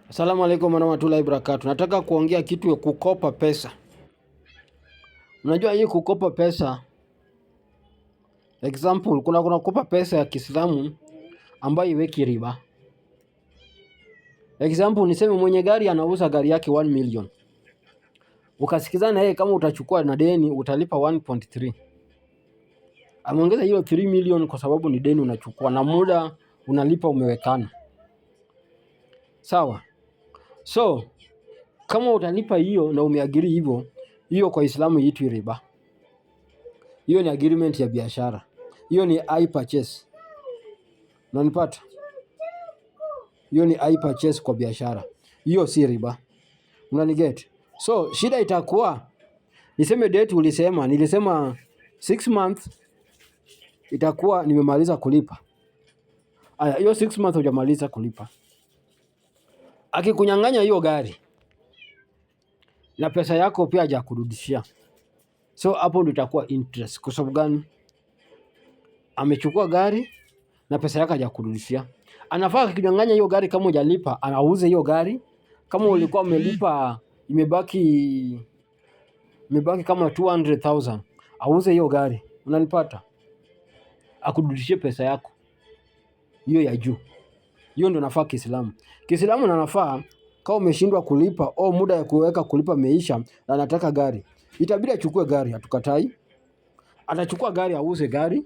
Asalamu alaykum warahmatullahi wabarakatuh. Nataka kuongea kitu ya kukopa pesa. Unajua hii kukopa pesa, example, kuna kukopa pesa ya Kiislamu ambayo iweki riba. Example, niseme mwenye gari anauza gari yake 1 million. Ukasikizana na yeye kama utachukua na deni utalipa 1.3. Ameongeza hiyo 3 million kwa sababu ni deni unachukua na muda unalipa umewekana. Sawa? So, kama utalipa hiyo na umeagiri hivyo, hiyo kwa Islamu iitwi riba. Hiyo ni agreement ya biashara. Hiyo ni I purchase. Unanipata? Hiyo ni I purchase kwa biashara. Hiyo si riba. Unaniget? So, shida itakuwa niseme date nilisema 6 months itakuwa nimemaliza kulipa. Aya, hiyo 6 months hujamaliza kulipa. Akikunyang'anya hiyo gari na pesa yako pia hajakurudishia. So, hapo ndio itakuwa interest. Kwa sababu gani? Amechukua gari na pesa yako hajakurudishia. Anafaa akikunyang'anya hiyo gari kama hujalipa, anauze hiyo gari. Kama ulikuwa umelipa imebaki kama 200,000, auze hiyo gari. Unanipata? Akurudishie pesa yako hiyo ya juu. Hiyo ndio nafaa Kiislamu. Kiislamu na nafaa kama umeshindwa kulipa au muda ya kuweka kulipa meisha na anataka gari, itabidi achukue gari, hatukatai. Atachukua gari, auze gari,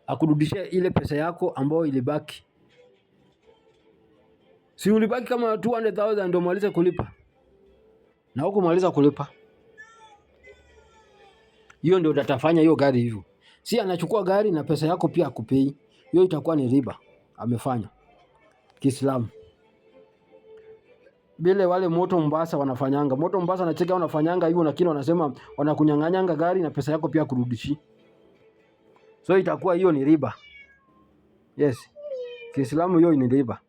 akurudishie ile pesa yako ambayo ilibaki. Si ulibaki kama 200,000 ndio maliza kulipa. Na huko maliza kulipa. Hiyo ndio utatafanya hiyo gari hivyo. Si anachukua gari na pesa yako pia akupei. Hiyo itakuwa ni riba. Amefanya Kiislamu. Bile wale Moto Mombasa wanafanyanga. Moto Mombasa nacheka wanafanyanga hivyo, lakini wanasema wanakunyang'anyanga gari na pesa yako pia kurudishi. So itakuwa hiyo ni riba. Yes. Kiislamu hiyo ni riba.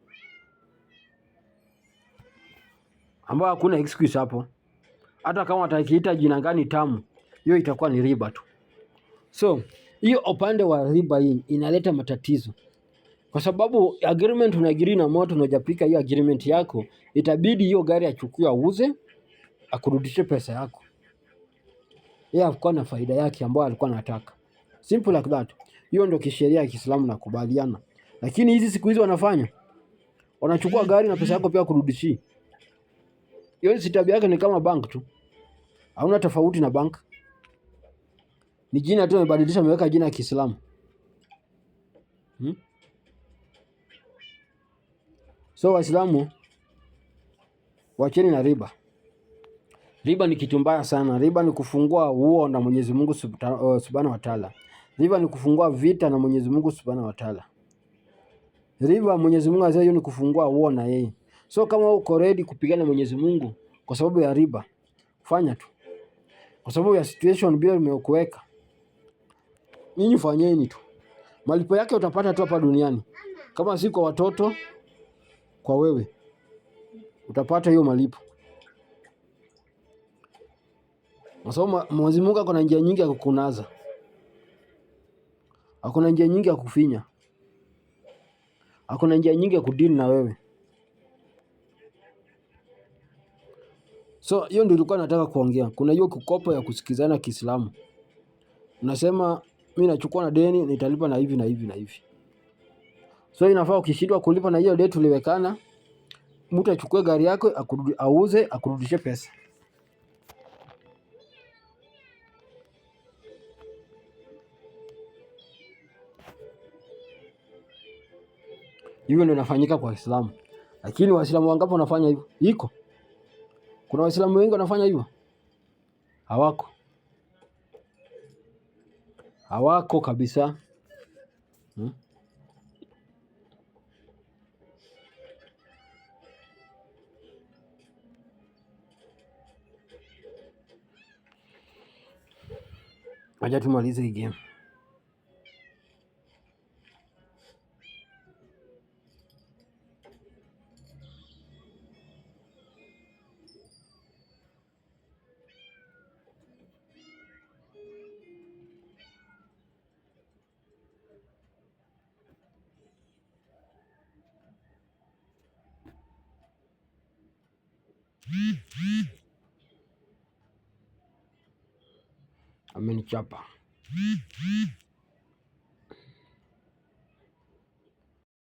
Ambao hakuna excuse hapo. Hata kama watakiita jina gani tamu, hiyo itakuwa ni riba tu. So, hiyo upande wa riba hii inaleta matatizo. Kwa sababu agreement unaagiri na Moto na hujapika hiyo agreement yako, itabidi hiyo gari achukue auze, akurudishe pesa yako. Yeye hakuwa na faida yake ambayo alikuwa anataka. Simple like that. Hiyo ndio kisheria ya Kiislamu na kubaliana. Lakini hizi siku hizi wanachukua gari na pesa yako pia kurudishia. Hiyo si tabia yake, ni kama bank tu. Hauna tofauti na bank. Ni jina tu amebadilisha, ameweka jina ya Kiislamu. So Waislamu, wacheni na riba. Riba ni kitu mbaya sana. Riba ni kufungua uo na Mwenyezi Mungu Subhanahu wa Ta'ala. Riba ni kufungua vita na Mwenyezi Mungu Subhanahu wa Ta'ala. Riba Mwenyezi Mungu azaa hiyo ni kufungua uo na yeye. So kama uko ready kupigana na Mwenyezi Mungu kwa sababu ya riba, fanya tu. Kwa sababu ya situation bila umekuweka. Ninyi fanyeni tu. Malipo yake utapata tu hapa duniani. Kama si kwa watoto, kwa wewe utapata hiyo malipo. Kwa sababu Mwenyezi Mungu ako na njia nyingi ya kukunaza. Hakuna njia nyingi ya kufinya. Hakuna njia nyingi ya kudeal na wewe. So hiyo ndio nilikuwa nataka kuongea. Kuna hiyo kukopa ya kusikizana Kiislamu. Unasema mimi nachukua na deni nitalipa na hivi na hivi na hivi. So inafaa ukishindwa kulipa na hiyo deni tuliwekana, mtu achukue gari yako auze akurudishe pesa. Hivyo ndio inafanyika kwa Waislamu. Lakini Waislamu wangapi wanafanya hivyo? Iko. Kuna Waislamu wengi wanafanya hivyo? Hawako. Hawako kabisa. Acha tumalize hii game. amenichapa.